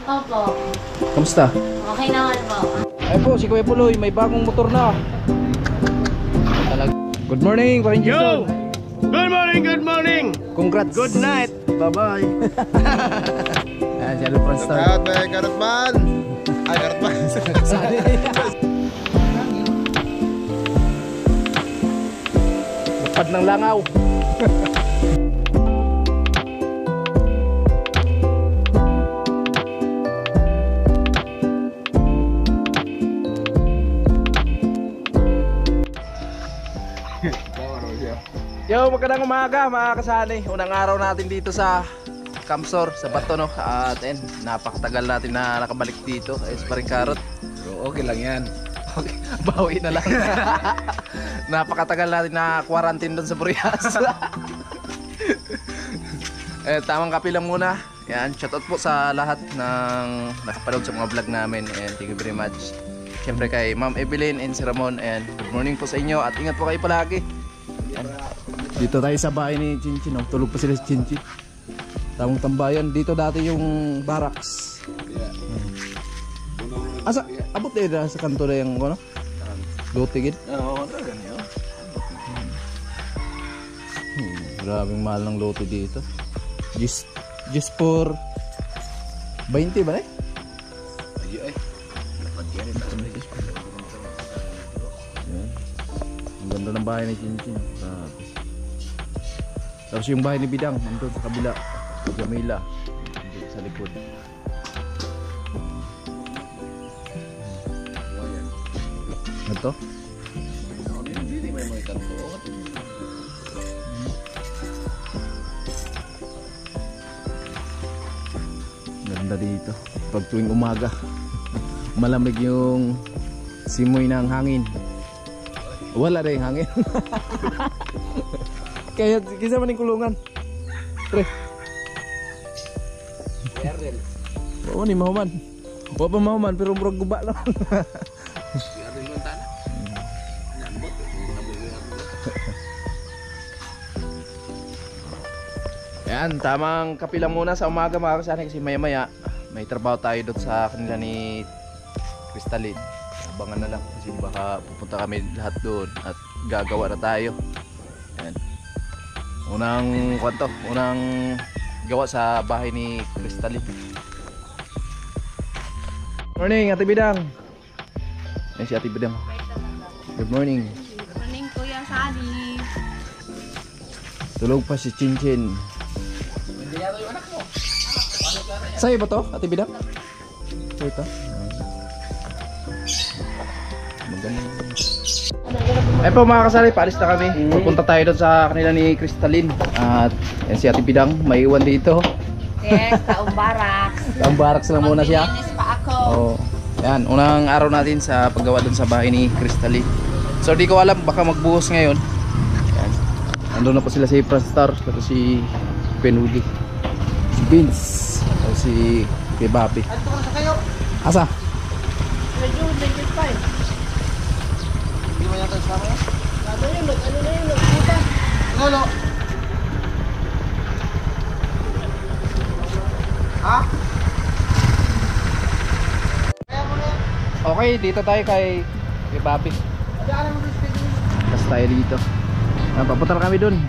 Opo. Kamusta? Okay naman po. Ay po, si Kuya Puloy, may bagong motor na. Good morning, Parin Yo! Jason. Good morning, good morning! Congrats. Good night! Bye-bye! Ayan, si Alupran Star. Shout out, Karotman! Ay, Karotman! Lapad ng langaw. Yo, magandang umaga mga kasali. Unang araw natin dito sa Kamsor, sa Bato, no? At napakatagal natin na nakabalik dito. Ayos pa rin Karot. Bro, okay lang yan. Okay, bawi na lang. Napakatagal natin na quarantine doon sa Burias. Tamang kape lang muna. Yan, shoutout po sa lahat ng nakapanood sa mga vlog namin. And thank you very much. Siyempre kay Ma'am Evelyn and si Ramon. And good morning po sa inyo. At ingat po kayo palagi. Yan. Dito tayo sa bahay ni Chinchin. Oh. Tulog pa sila si Chinchin. Tamang tambayan. Dito dati yung barracks. Asa, abot na sa kanto na yung ano? Lutigid? Oo, ganyan. Grabing mahal ng loto dito. Just for 20 ba eh? Ay, Ang ganda ng bahay ni Chinchin. Tapos yung bahay ni Bidang nandun sa kabila, sa Gamila, sa likod. Ito? Ganda dito. Pag tuwing umaga, malamig yung simoy ng hangin. Wala na yung hangin. Kaya kisa man yung kulungan. Pre. Wala ni mahuman. Wala pa mahuman pero murag guba lang. Yan, tamang kape lang muna sa umaga mga kasani kasi maya maya may trabaho tayo doon sa kanila ni Crystalline. Abangan na lang kasi baka pupunta kami lahat doon at gagawa na tayo. Yan. Unang gawa sa bahay ni Crystalline. Morning, Ate Bidang. Yan si Ate Bidang. Good morning. Good morning, Kuya Sally. Tulog pa si Chinchin. Sa'yo ba to, Ate Bidang? Sa'yo ito? Maganda. Ay po mga kasali, paalis na kami. Pupunta tayo doon sa kanila ni Crystalline. At yan si Ate Bidang, may iwan dito. Yes, taong barracks. Ang barracks lang muna siya. Maglinis pa ako. Oh, yan, unang araw natin sa paggawa doon sa bahay ni Crystalline. So di ko alam, baka magbuhos ngayon. Yan. Andun na po sila si Franstar, at si Penudi, si Vince, at si Bobby. Asa? Medyo 25. Hindi mo yata sama yan? Ano na yun? Puta. Lolo! Ha? Okay, dito tayo kay Bobby. Tapos tayo dito. Papunta na kami dun.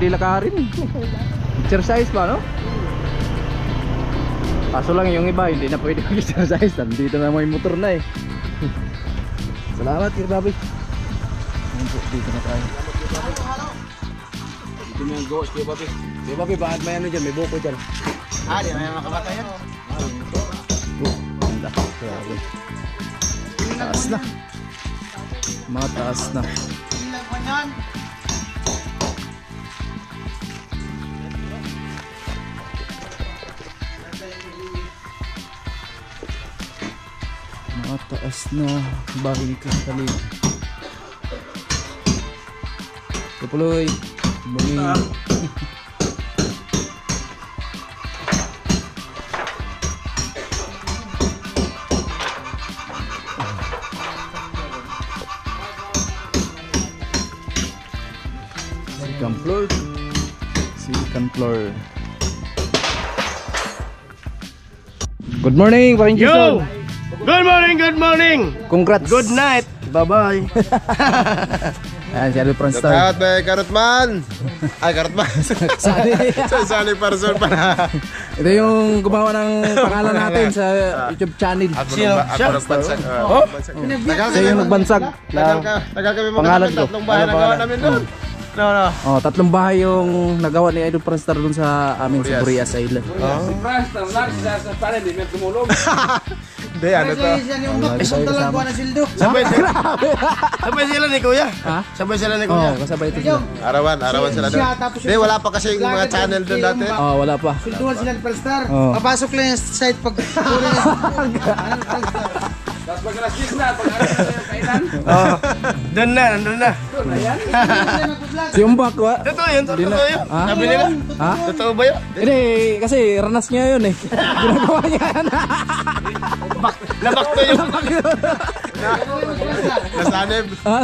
pwede lakarin. Exercise pa, no? Kaso lang yung iba, hindi na pwede mag-exercise. Nandito na may motor na eh. Salamat, Kuya Bobby. Dito na tayo. Ito mo yung goes, Kuya Bobby. Kuya Bobby, bakit may ano dyan? May buko dyan. Di na yung makabatay yan. Ganda. Grabe. Taas na. Mataas na. Mataas na bahay kristalin. Tupuloy. Bumi. Second floor. Second floor. Good morning, Paring Jason. Good morning, good morning. Congrats. Good night. Bye-bye. Ayan, si Alvin Franstar. Shout out by Karotman. Ay, Karotman. Sali. Sali person pala. Ito yung gumawa ng pangalan natin sa YouTube channel. Ako nagbansag. Siya yung nagbansag. Tagal kami Pangalan magkakapit. ko. Tatlong bahay na gawa namin doon. No. Oh, 3 bahay yung nagawa ni Idol Franstar dun sa amin sa Burias Island. Hindi, ano to? Sabay sila ni Kuya. Ha? Sabay sila ni Oh, Kuya. kasabay ito sila. Arawan sila doon. Hindi, wala pa kasi yung mga channel doon dati. Oh, wala pa. Silduan sila ng Perstar. Oh. Papasok lang yung site pag Doon na, nandun na. Si Umbak, wa? Totoo yun, totoo yun. Ha? Sabi nila. Ha? Totoo ba yun? Hindi, kasi ranas niya yun eh. Ginagawa niya yan. Nabakto yun. Nasanib. Ha?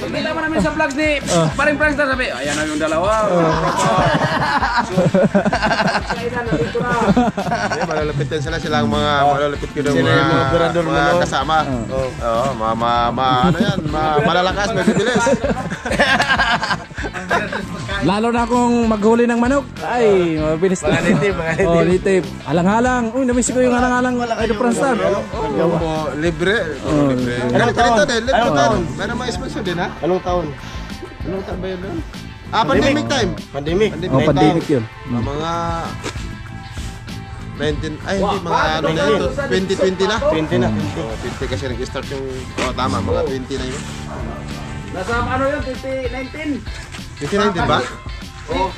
Nilaman namin sa vlogs ni Paring Franstar, sabi, ayan na yung dalawa. Malalapit din sila ang mga malalapit ko ng mga kasama. Oo, ano yan, malalakas, mabibilis. Lalo na kung maghuli ng manok. Ay, mabilis na. Mga Oh, native. Halang-halang. Uy, namiss ko yung halang-halang Idol Franstar. Libre. Libre. Ganito din, libre taon. Meron mga sponsor din ha? Anong taon? Anong taon ba yun? Pandemic time. Pandemic. Oh, pandemic yun. Mga 19, ay hindi, mga ano na ito, 2020 na? 20 na. 20 kasi nag-start yung, tama, mga 20 na yun. Nasa ano yun, 2019. 2019 ba?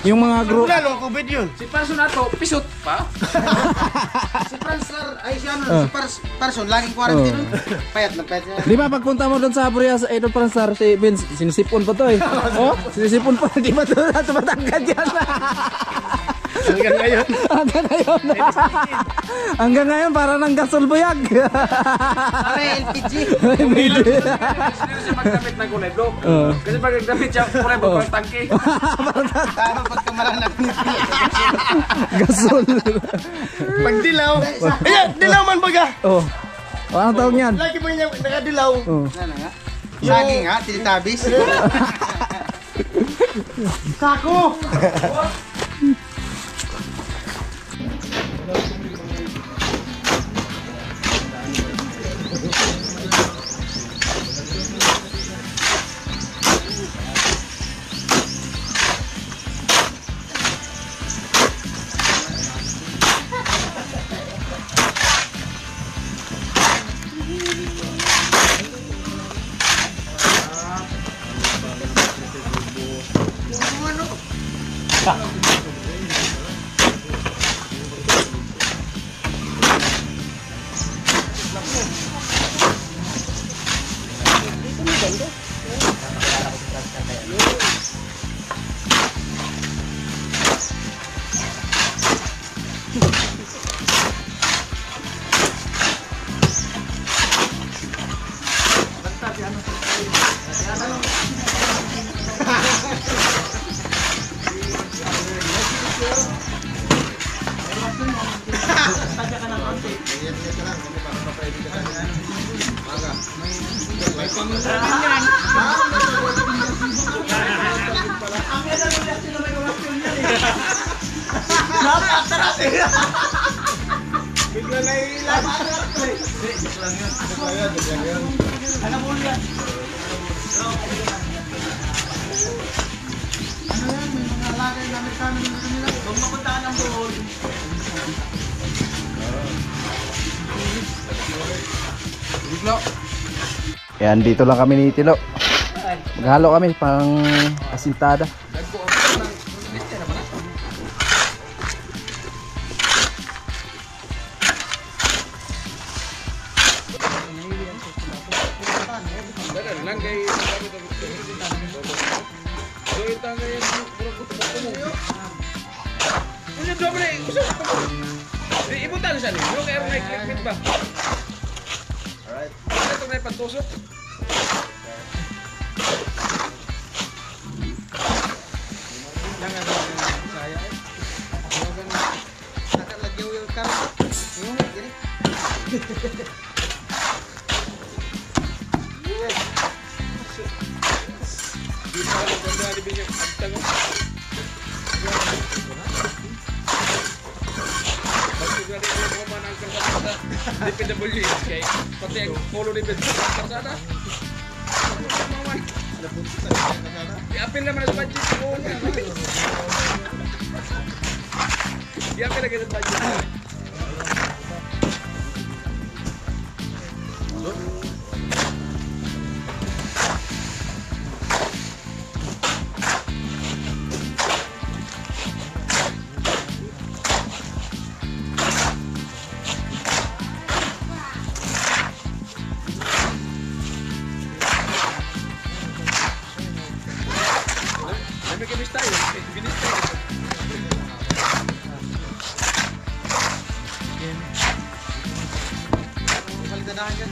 Yung mga group. Wala nung COVID yun. Si Parson ato, pisot pa. si Perstar, ay siya si Parson, laging quarantine nun. Payat na payat niya. Di ba pagpunta mo doon sa Burias Idol Franstar, si Vince, sinisipon pa to eh. Oh, sinisipon pa. Di ba ito na tumatangkad yan? Hanggang ngayon. Hanggang ngayon. Hanggang ngayon, para ng gasol buyag. Pare, LPG. Sino siya magdamit ng kulay blue? Kasi pag nagdamit siya, kulay blue, parang tangke. Tama pagka malanak ni Gasol. Pag dilaw. Ayan, dilaw man baga. Oh. Anong tawag yan? Lagi ba niya nakadilaw? Oh. Saging ha, tinitabis. Kako! Bigla na ilan. Alam mo yan. Ano yan? May mga lagay na Amerikano nila. Kung mapuntaan ang buhol. Yan, dito lang kami ni Tilo. Maghalo kami pang asintada. Lang kay so ito nga yan puro kutubo. Ano doble? Di ibutan siya ni. Pero kaya may clickbait ba? Alright. Ito na pantusok. Jangan saya. Akan lagi yung karo. Yung gini. Di pa lang ganda di binyang agtang. Pati gani ko man ang kalsada. DPWH kay pati ang polo ni Ben sa kalsada. Maman. Di-apil naman sa budget ko. Di-apil na sa budget. May kamis tayo. Binis tayo. Salidanahan yan.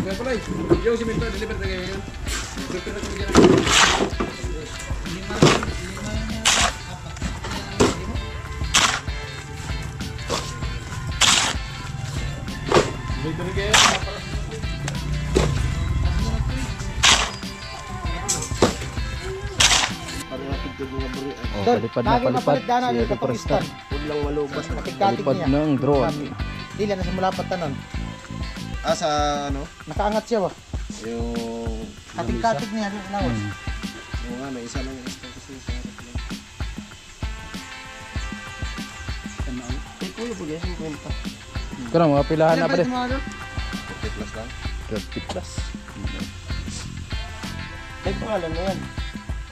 Kaya pala yung simento deliver na ngayon. Deliver na ngayon. Deliver na ngayon. Oh, palipad na palipad. Si Rico Preston. Pulang malubas. Palipad ng drone. Dila na sa mulapat tanon. Sa ano? Nakaangat siya ba? Yung... Katig-katig niya yung lawas. Oo nga, may isa lang yung isa kasi sa harap lang. Ay, kuya po guys, yung kwenta. Kano mga pilahan na pala. 50 plus lang. 30 plus. May pangalan mo yan.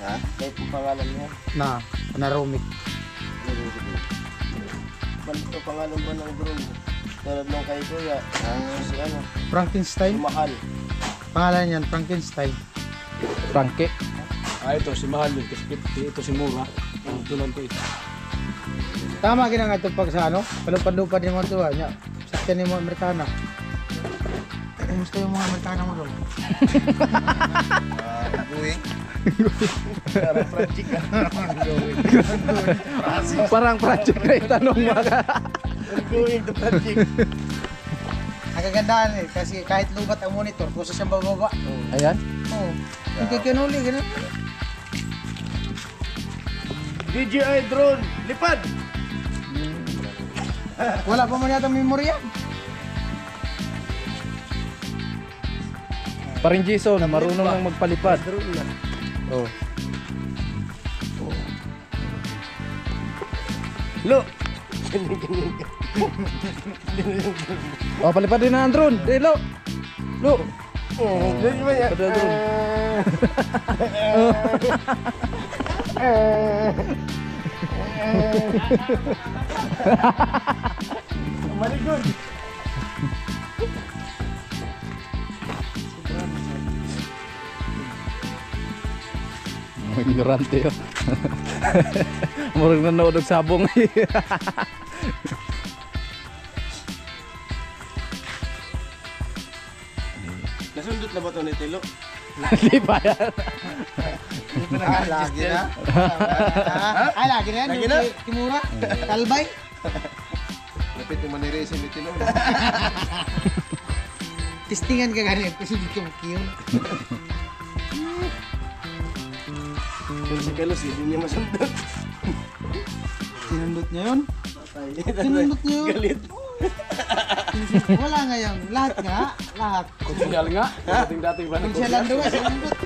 Ha? May pangalan mo yan. Na Romik. Balik ko pangalan ba ng drone? Tulad nung kay kuya. Si ano? Frankenstein? Mahal. Pangalan yan, Frankenstein. Franke. Ito si Mahal yung kispit. Ito si Mura. Ang tulang ko ito. Tama ginang ito pag sa ano? Palupad-lupad ni mo ito ha. Sakyan ni mo Amerikana. Kumusta yung mga Amerikana mo doon? Buwing. Parang project na itanong mga. Going to project. Ang kagandahan eh, kasi kahit lubat ang monitor, kusa siyang bababa. Ayan. Oo. Hindi kinuli, ganun. DJI drone, lipad! Wala pa man yata memorya. Paring Jason, marunong nang magpalipad. Oh. Lo! Oh, palipad din na ang drone. Lo. Lo. Palipad na drone. Maligod. Ignorante yun. Murag nanood og sabong. Nasundot na ba ito ni Tilo? Hindi pa yan. Lagi na. Lagi na yan. Lagi na? Kimura. Kalbay. Lapit yung manirisi ni Tilo. Testingan ka ganyan kasi hindi ka makiyon. Pero si Carlos, hindi niya masundot. Sinundot niya yun? Sinundot niya yun? Galit. Wala nga yung lahat nga. Lahat. Tinggal nga. Dating ba Kung siya lang doon, sinundot.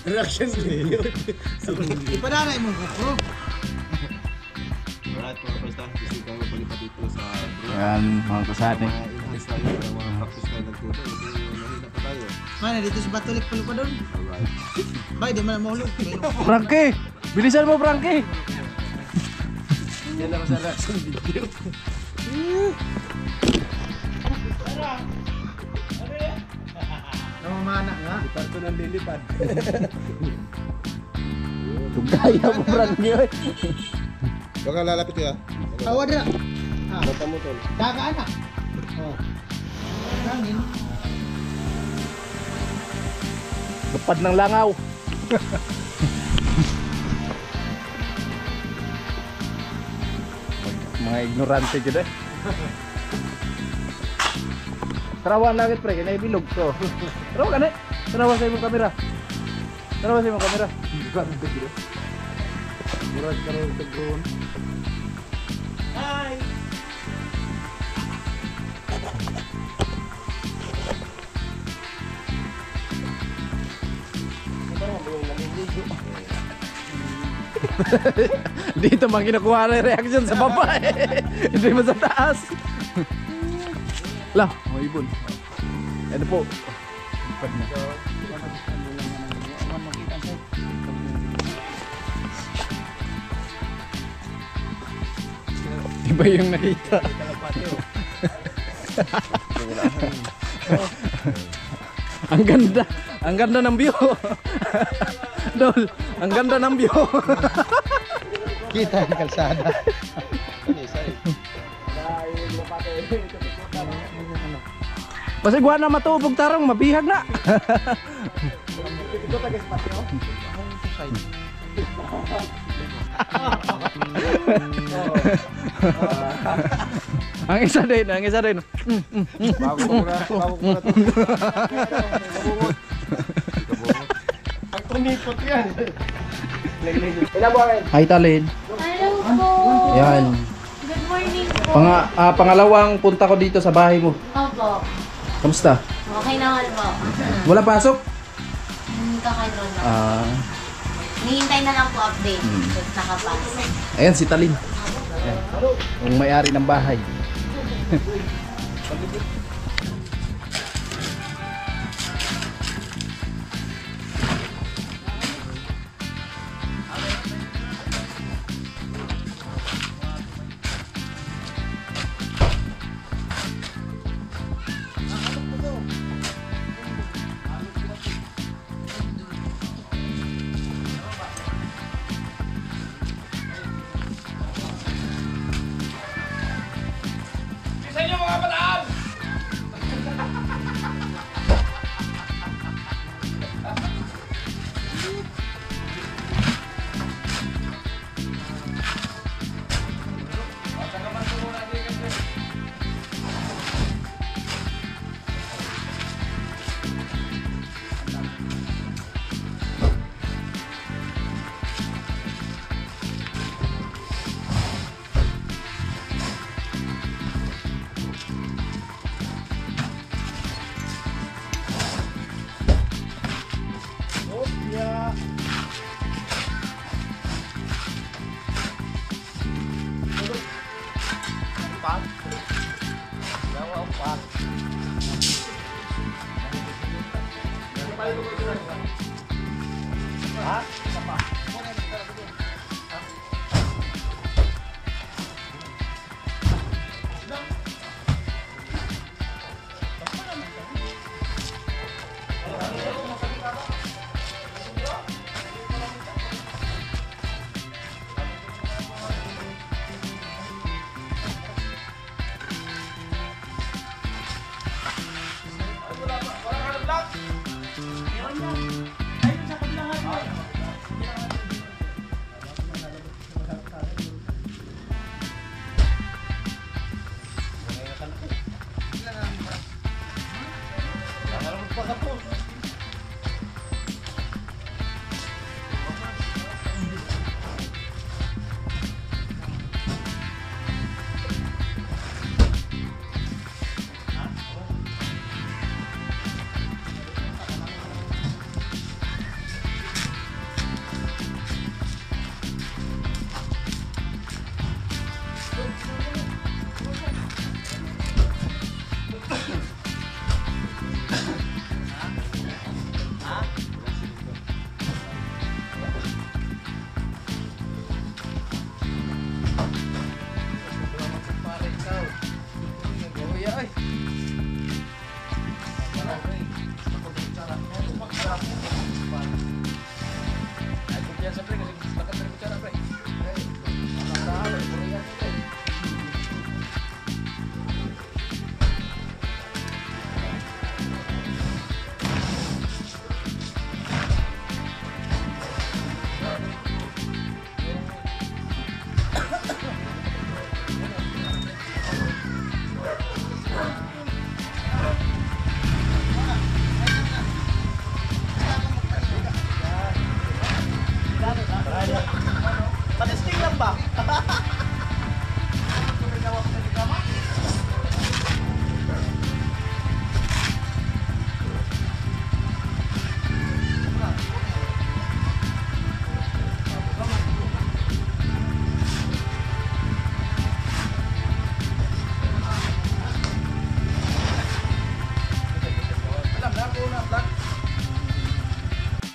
Reaction niya yun. Ipadanay mo GoPro. Alright, mga pasta. Gusto ko palipat dito sa Yan, mga kasati. inalis tayo ng mga practice tayo nagtuto. Kasi nahina pa tayo. Mana dito sa Batulik pala pa doon. Alright. Bay, di man mahulog. Frankie! Bilisan mo, Frankie! Yan lang sa reaction video. Namamana nga. Parto ng lilipad. Tugaya mo, Frankie. Oy. Baka lalapit ya. Tawad na. Mata mo tol. Dagaan na. Oh. Gangin. Lapad ng langaw. Mga ignorante dyan eh. Tarawa langit pre, kaya bilog to. Tarawa ka na eh. Tarawa sa imong kamera. Tarawa sa imong kamera. Ignorante dyan eh. Murad ka rin sa drone. Dito man kinukuha na yung reaction sa baba eh. Hindi mo sa taas. Lah, may ibon. Ano po? Ipad na. Iba yung nakita. Ang ganda. Ang ganda ng view. Dol, ang ganda ng view. Kita ang kalsada. Pasiguan na matubog tarong, mabihag na. Ang isa din, ang isa din. Bago ko muna. Ang tumipot yan. Hi Talin. Hello po. Yan. Good morning po. Pangalawang punta ko dito sa bahay mo. Opo. Kamusta? Okay naman po. Wala pasok? Kakaroon na. Nihintay na lang po update. Nakapasok. Ayan si Talin. Ayan. Yung may-ari ng bahay. Sa inyo mga kabataan!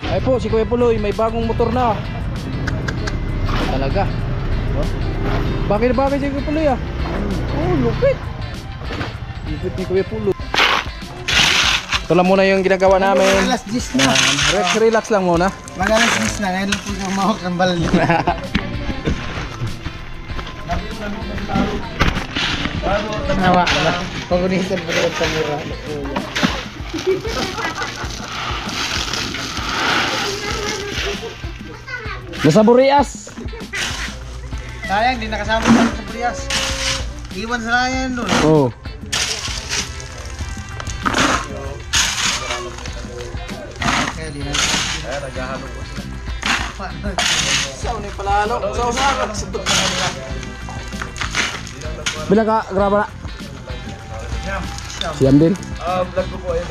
Ay po, si Kuya Puloy, may bagong motor na. Talaga. Bakit si Kuya Puloy ah? Oh, lupit. Lupit ni Kuya Puloy. Ito lang muna yung ginagawa namin. Alas 10 na. Relax lang muna. Mag-alas 10 na. Ngayon lang po yung mahok ang balon. Nawa. Pagunitan po ito sa mura. Nasa Burias. Sayang, di nakasama sa Burias. Iwan sa layan doon. Oh. Kaya di na. Ay, naghahalo po sila. Saan ni palalo? Saan sa Bila ka graba na. Siam din. Vlog ko po ayun.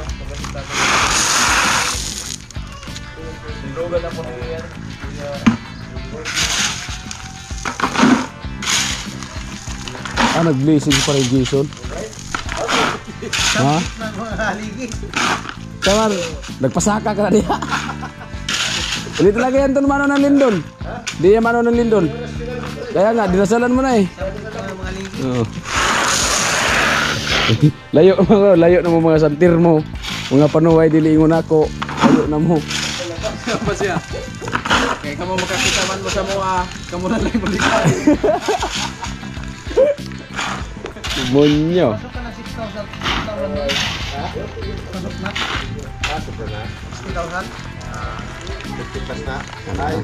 Sinugan na po niya. Nag-blazing pa rin Jason. Ha? Haligi. Kaman, nagpasaka ka na diya. Ulit lagi yan doon mano ng Lindon. Di yan mano ng Lindon. Kaya nga, dinasalan mo na eh. Oo. Layo na mo mga santir mo. Mga panuway diliingon ako. Layo na mo. Apa siya? Kaya kamu makakita man mo sa mga kamu na lang balikan. Monyo. Pasok ka na 6,000. Pasok na. Super na. 6,000. 50 plus na. Ay,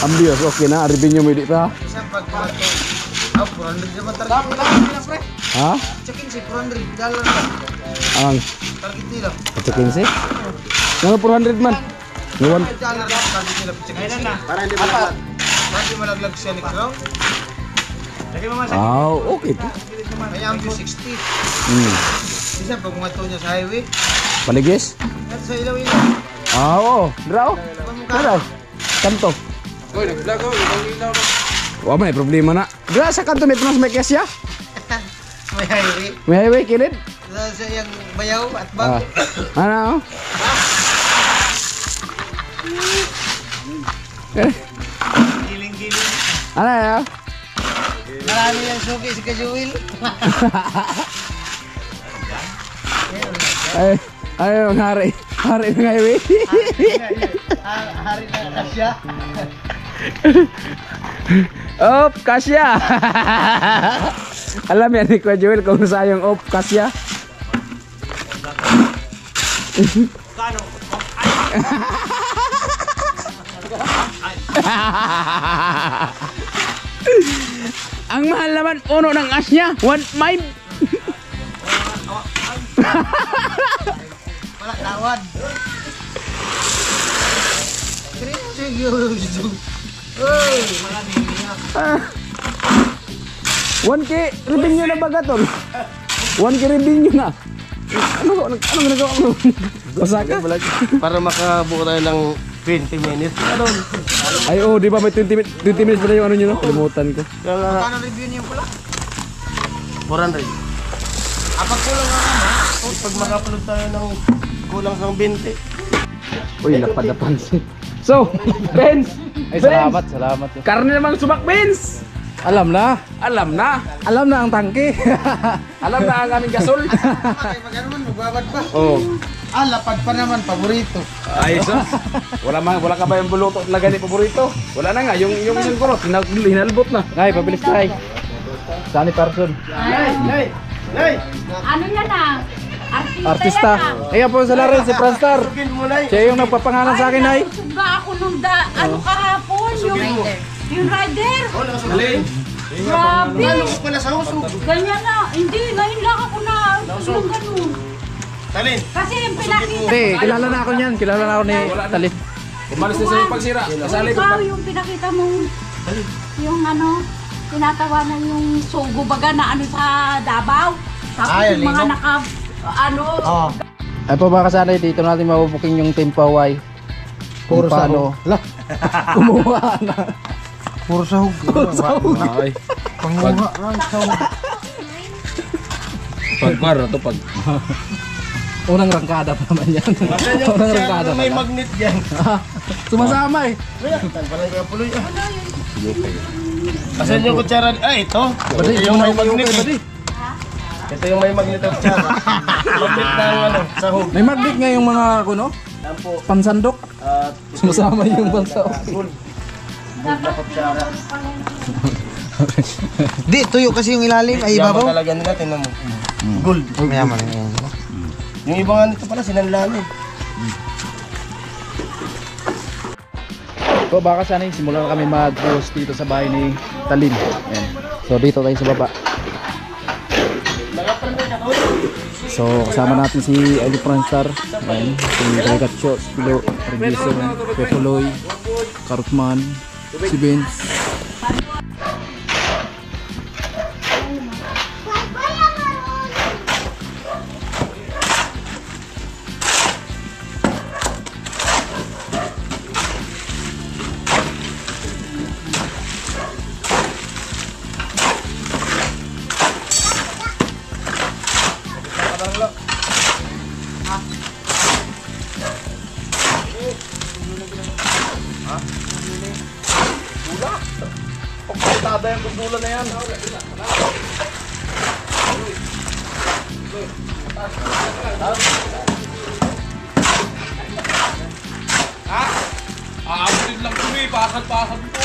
Ambios, okay na. Revenue mo di pa. Isang pagkumato. 400 naman target. Ha? Check-in si 400. Dalan. Ang Target nila. ito 15? Nga 400 man. Ngawan. Dalan target nila. Check-in na. para hindi malakad. Hindi malaglag siya ni Crown. Okay po. May ambyo 60. Hmm. Isa pag kumato niya sa highway. Paligis? At sa ilaw-ilaw. Oo. Dira o. Dira. Kanto. Hoy, nag-vlog ko, ilaw na. Wa man problema na. Dira sa kanto may tunas may kesya. May highway. May highway kilid. Sa yung bayaw at Ah. bag. Ano? Giling-giling. Ano ya? Marami yung suki si Kajuil. Ay, hari. Hari ng highway. Hari na kasya. Op, kasya. Alam yan ni Kuya Joel kung saan yung op, kasya. Ang mahal naman uno ng asya, 1.5. 1K revenue na baga tol. 1K revenue na. Ano ginagawa mo? Pasaka? Para makabuo tayo ng 20 minutes. Ano? Ay oh, di ba may 20 minutes pa na yung ano nyo no? Kalimutan ko. Paano review niyo pula? 400. Pag kulang nga naman, pag makapulog tayo ng kulang ng 20. Uy, lapad na pansin. So, Benz! Ay, salamat, salamat. Karne namang subak, Benz! Alam na. Alam na! Alam na ang tangke. Alam na ang aming gasol! Pag ano man, magbabad pa. Oh. Lapad pa naman, paborito. Ay, so, wala ka ba yung buluto na ganit paborito? Wala na nga, yung isang kurot, hinalbot na. Ngay, pabilis tayo. Sani person. Ano yan ah? Artista. Ayan po sa larin, si Franstar. Siya yung nagpapangalan sa akin, ay. Suga ako nung ano kahapon, yung rider. Alin? Grabe. Wala sa uso. Ganyan na. Hindi, ngayon lang ako na yung ganun. Talin. Kasi yung pinakita Hindi, kilala na ako niyan. Kilala na ako ni Talin. Umalis na sa'yo pagsira. Kasali ko ikaw pa. yung pinakita mo, yung ano, tinatawanan yung sugo baga na ano sa Davao. Tapos yung mga naka, ano, Ay po mga kasanay, dito natin mabubuking yung Team Paway. Puro Kung paano La, kumuha na. puro sahog. Ay, Panguha. Sahog. pagkar to pag. Unang rangkada pa naman yan. Unang rangkada pa May lang. magnet yan. Sumasama eh. Asan yung kutsara? Ito. Badi, Ito yung may magnet. badi. Ito yung may magnet ng kutsara. Magnet ng ano, sahog. May magnet nga yung mga kuno. Pansandok. Sumasama yung pansandok. Di, tuyo kasi yung ilalim. Ay, Yaman ibabaw. talaga nila, tingnan mo. Gold. Mayaman. Yung iba nga nito pala, sinanlalo. So baka sana simulan na kami mag-host dito sa bahay ni Talin. Ayan. So dito tayo sa baba. So kasama natin si Eli Franstar, ayan, si Regatcho, si Pilo, Regiso, Pepuloy, Karutman, si Vince. Pagkatada yung kundula na yan. Ha? Aabutin lang kami, pasad-pasad po.